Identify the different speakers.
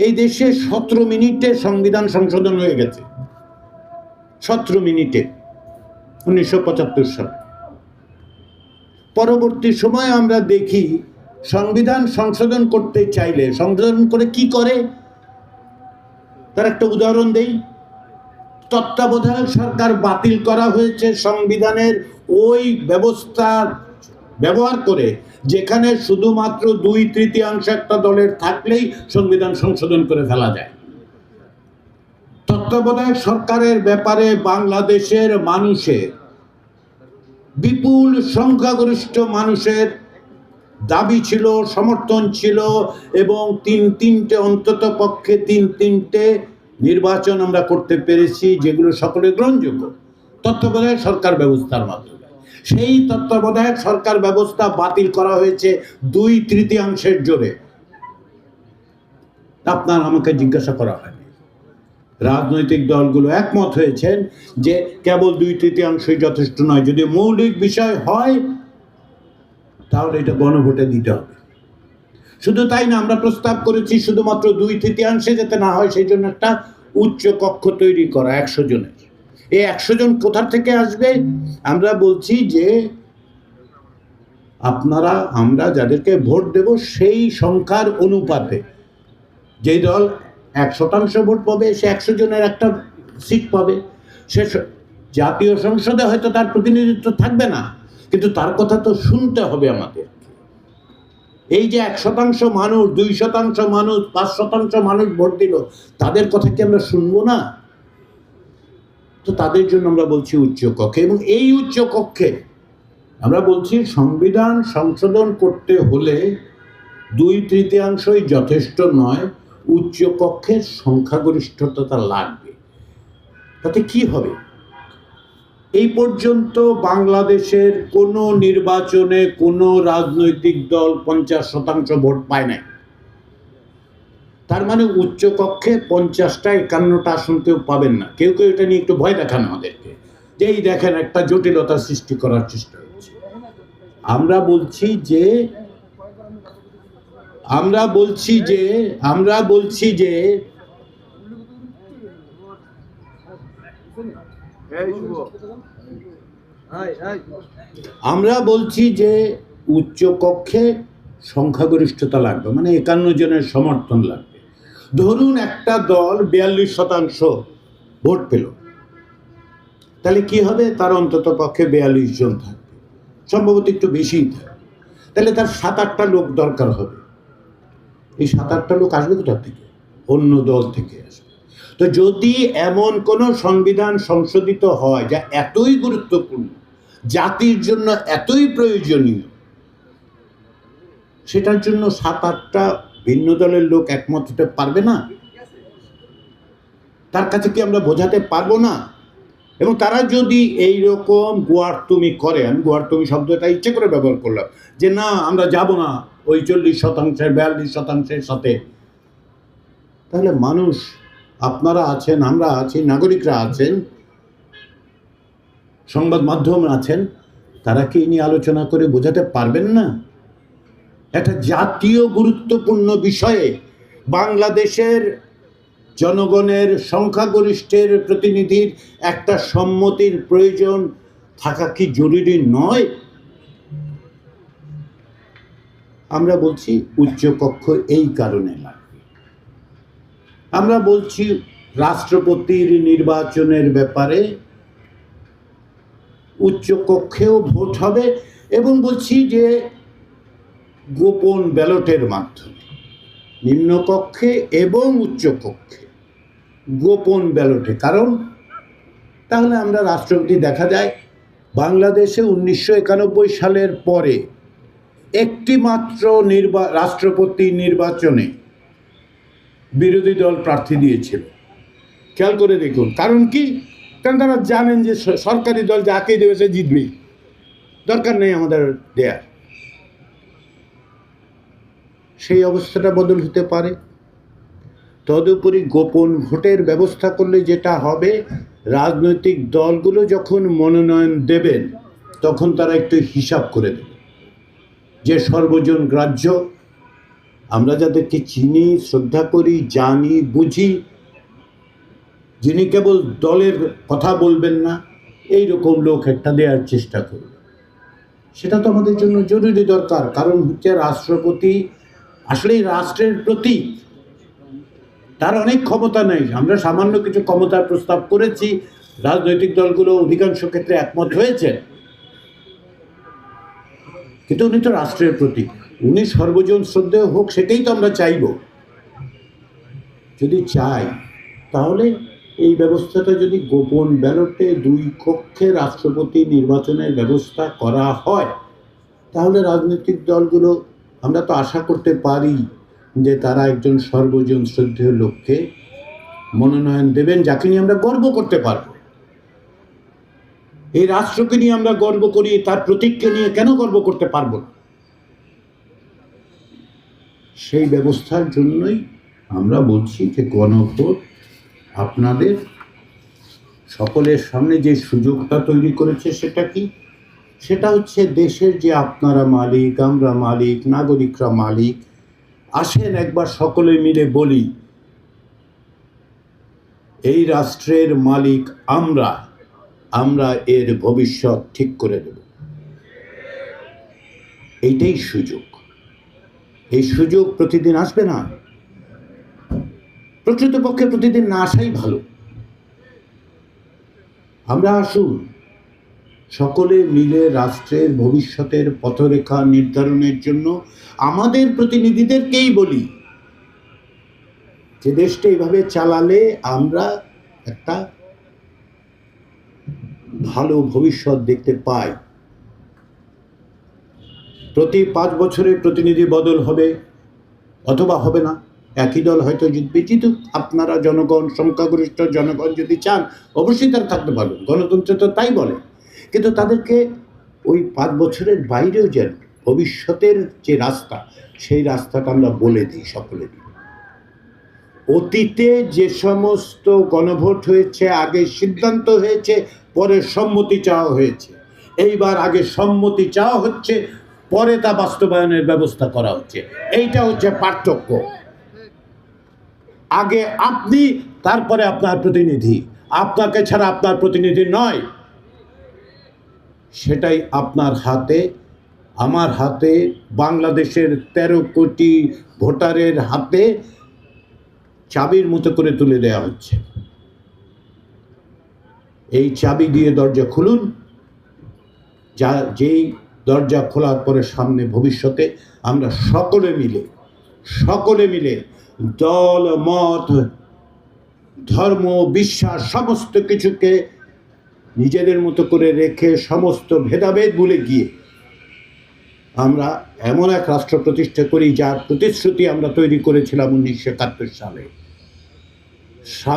Speaker 1: এই দেশে 17 মিনিটে সংবিধান সংশোধন হয়ে গেছে, 17 মিনিটে 1975 সালে। পরবর্তী সময়ে আমরা দেখি সংবিধান সংশোধন করতে চাইলে সংশোধন করে কি করে, তার একটা উদাহরণ দেই। তত্ত্বাবধায়ক সরকার বাতিল করা হয়েছে সংবিধানের ওই ব্যবস্থা ব্যবহার করে যেখানে শুধুমাত্র 2/3 একটা দলের থাকলেই সংবিধান সংশোধন করে ফেলা যায়। তত্ত্বাবধায়ক সরকারের ব্যাপারে বাংলাদেশের মানুষের বিপুল সংখ্যাগরিষ্ঠ মানুষের দাবি ছিল, সমর্থন ছিল, এবং তিনটে অন্তত পক্ষে তিনটে নির্বাচন আমরা করতে পেরেছি যেগুলো সকলে গ্রহণযোগ্য তত্ত্বাবধায়ক সরকার ব্যবস্থার মাধ্যমে। সেই তত্ত্বাবধায়ক সরকার ব্যবস্থা বাতিল করা হয়েছে 2/3 জোরে। আপনার আমাকে জিজ্ঞাসা করা হয়নি। রাজনৈতিক দলগুলো একমত হয়েছেন যে কেবল 2/3 যথেষ্ট নয়, যদি মৌলিক বিষয় হয় তাহলে এটা গণভোটে দিতে হবে। শুধু তাই না, আমরা প্রস্তাব করেছি শুধুমাত্র 2/3 যাতে না হয় সেই জন্য একটা উচ্চ কক্ষ তৈরি করা 100 জনের। এই 100 জন কোথা থেকে আসবে? আমরা বলছি যে আমরা যাদেরকে ভোট দেব সেই সংখ্যার অনুপাতে যেই দল 100% ভোট পাবে সে 100 জনের একটা সিট পাবে। সে জাতীয় সংসদে হয়তো তার প্রতিনিধিত্ব থাকবে না, কিন্তু তার কথা তো শুনতে হবে আমাদের। এই যে 1% মানুষ, 2% মানুষ, 5% মানুষ ভোট দিল, তাদের কথা কি আমরা শুনবো না? তো তাদের জন্য আমরা বলছি উচ্চ কক্ষে। এবং এই উচ্চ কক্ষে আমরা বলছি সংবিধান সংশোধন করতে হলে 2/3 যথেষ্ট নয়, উচ্চ কক্ষের সংখ্যাগরিষ্ঠতা লাগবে। তাতে কি হবে? এই পর্যন্ত বাংলাদেশের কোনো নির্বাচনে কোনো রাজনৈতিক দল 50% ভোট পায় নাই। তার মানে উচ্চ কক্ষে 50টা 51টা আসন কেউ পাবেন না। কেউ কেউ এটা নিয়ে একটু ভয় দেখান আমাদেরকে, যে এই দেখেন একটা জটিলতা সৃষ্টি করার চেষ্টা হচ্ছে। আমরা বলছি যে আমরা বলছি যে উচ্চ কক্ষে সংখ্যাগরিষ্ঠতা লাগবে, মানে 51 জনের সমর্থন লাগবে। ধরুন একটা দল 42% ভোট পেল, তাহলে কি হবে? তার অন্তত পক্ষে 42 জন থাকবে, সম্ভবত একটু বেশিই থাকবে। তাহলে তার 7-8টা লোক দরকার হবে। এই 7-8টা লোক আসবে কোথা থেকে? অন্য দল থেকে আসবে। তো যদি এমন কোনো সংবিধান সংশোধিত হয় যা এতই গুরুত্বপূর্ণ, জাতির জন্য এতই প্রয়োজনীয়, সেটার জন্য 7-8টা ভিন্ন দলের লোক একমত হতে পারবে না? তার কাছে কি আমরা বোঝাতে পারবো না? এবং তারা যদি এইরকম গোয়ার্তুমি করে, আমি গোয়ার্তুমি শব্দটা ইচ্ছে করে ব্যবহার করলাম, যে না আমরা যাব না ওই 40%, 42%-এর সাথে, তাহলে মানুষ, আপনারা আছেন, আমরা আছি, নাগরিকরা আছেন, সংবাদ মাধ্যম আছেন, তারা কি নিয়ে আলোচনা করে বোঝাতে পারবেন না? একটা জাতীয় গুরুত্বপূর্ণ বিষয়ে বাংলাদেশের জনগণের সংখ্যাগরিষ্ঠের প্রতিনিধির একটা সম্মতির প্রয়োজন থাকা কি জরুরি নয়? আমরা বলছি উচ্চ কক্ষ এই কারণে লাগবে। আমরা বলছি রাষ্ট্রপতির নির্বাচনের ব্যাপারে উচ্চ কক্ষেও ভোট হবে, এবং বলছি যে গোপন ব্যালটের মাধ্যমে নিম্নকক্ষে এবং উচ্চ কক্ষে গোপন ব্যালটে। কারণ তাহলে আমরা রাষ্ট্রপতি, দেখা যায় বাংলাদেশে 1991 সালের পরে একটি মাত্র রাষ্ট্রপতি নির্বাচনে বিরোধী দল প্রার্থী দিয়েছিল। খেয়াল করে দেখুন, কারণ কি? কারণ তারা জানেন যে সরকারি দল যাকেই দেবে সে জিতবেই, দরকার নেই আমাদের দেয়ার। সেই অবস্থাটা বদল হতে পারে। তদুপরি গোপন ভোটের ব্যবস্থা করলে যেটা হবে, রাজনৈতিক দলগুলো যখন মনোনয়ন দেবেন তখন তারা একটু হিসাব করে দেবে যে সর্বজন গ্রাহ্য আমরা যাদেরকে চিনি, শ্রদ্ধা করি, জানি, বুঝি, যিনি কেবল দলের কথা বলবেন না, এই রকম লোক একটা দেওয়ার চেষ্টা করবে, সেটা তো আমাদের জন্য জরুরি দরকার। কারণ হচ্ছে রাষ্ট্রপতি আসলেই রাষ্ট্রের প্রতীক, তার অনেক ক্ষমতা নেই। আমরা সামান্য কিছু ক্ষমতার প্রস্তাব করেছি, রাজনৈতিক দলগুলো অধিকাংশ ক্ষেত্রে একমত হয়েছে, কিন্তু উনি তো রাষ্ট্রের প্রতীক, উনি সর্বজন শ্রদ্ধেয় হোক, সেটাই তো আমরা চাইব। যদি চাই তাহলে এই ব্যবস্থাটা যদি গোপন ব্যালটে 2 কক্ষে রাষ্ট্রপতি নির্বাচনের ব্যবস্থা করা হয়, তাহলে রাজনৈতিক দলগুলো, আমরা তো আশা করতে পারি যে তারা একজন সর্বজন শ্রদ্ধেয় লোককে মনোনয়ন দেবেন, যাকে নিয়ে আমরা গর্ব করতে পারব। এই রাষ্ট্রকে নিয়ে আমরা গর্ব করি, তার প্রতীককে নিয়ে কেন গর্ব করতে পারবো না? সেই ব্যবস্থার জন্যই আমরা বলছি যে গণভোট আপনাদের সকলের সামনে যে সুযোগটা তৈরি করেছে, সেটা কি? সেটা হচ্ছে দেশের যে আপনারা মালিক, আমরা মালিক, নাগরিকরা মালিক। আসেন একবার সকলে মিলে বলি, এই রাষ্ট্রের মালিক আমরা এর ভবিষ্যৎ ঠিক করে দেব। এইটাই সুযোগ। এই সুযোগ প্রতিদিন আসবে না, প্রকৃতপক্ষে প্রতিদিন না আসাই ভালো। আমরা আসুন সকলে মিলে রাষ্ট্রের ভবিষ্যতের পথরেখা নির্ধারণের জন্য আমাদের প্রতিনিধিদেরকেই বলি যে দেশটা এইভাবে চালালে আমরা একটা ভালো ভবিষ্যৎ দেখতে পাই। প্রতি 5 বছরে প্রতিনিধি বদল হবে অথবা হবে না, একই দল হয়তো জিতবে, কিন্তু আপনারা জনগণ, সংখ্যাগরিষ্ঠ জনগণ যদি চান, অবশ্যই তারা থাকতে পারবেন, গণতন্ত্র তো তাই বলে। কিন্তু তাদেরকে ওই 5 বছরের বাইরেও যেন ভবিষ্যতের যে রাস্তা, সেই রাস্তাটা আমরা বলে দিই সকলে। অতীতে যে সমস্ত গণভোট হয়েছে, আগে সিদ্ধান্ত হয়েছে, পরে সম্মতি চাওয়া হয়েছে, এইবার আগে সম্মতি চাওয়া হচ্ছে, পরে তা বাস্তবায়নের ব্যবস্থা করা হচ্ছে। এইটা হচ্ছে পার্থক্য। আগে আপনি, তারপরে আপনার প্রতিনিধি, আপনাকে ছাড়া আপনার প্রতিনিধি নয়। সেটাই আপনার হাতে, আমার হাতে, বাংলাদেশের 13 কোটি ভোটারের হাতে চাবির মতো করে তুলে দেওয়া হচ্ছে। এই চাবি দিয়ে দরজা খুলুন, যেই দরজা খোলার পরে সামনে ভবিষ্যতে আমরা সকলে মিলে দল, মত, ধর্ম, বিশ্বাস সমস্ত কিছুকে নিজেদের মতো করে রেখে, সমস্ত ভেদাভেদ ভুলে গিয়ে আমরা এমন এক রাষ্ট্র প্রতিষ্ঠা করি যার প্রতিশ্রুতি আমরা তৈরি করেছিলাম 1971 সালে।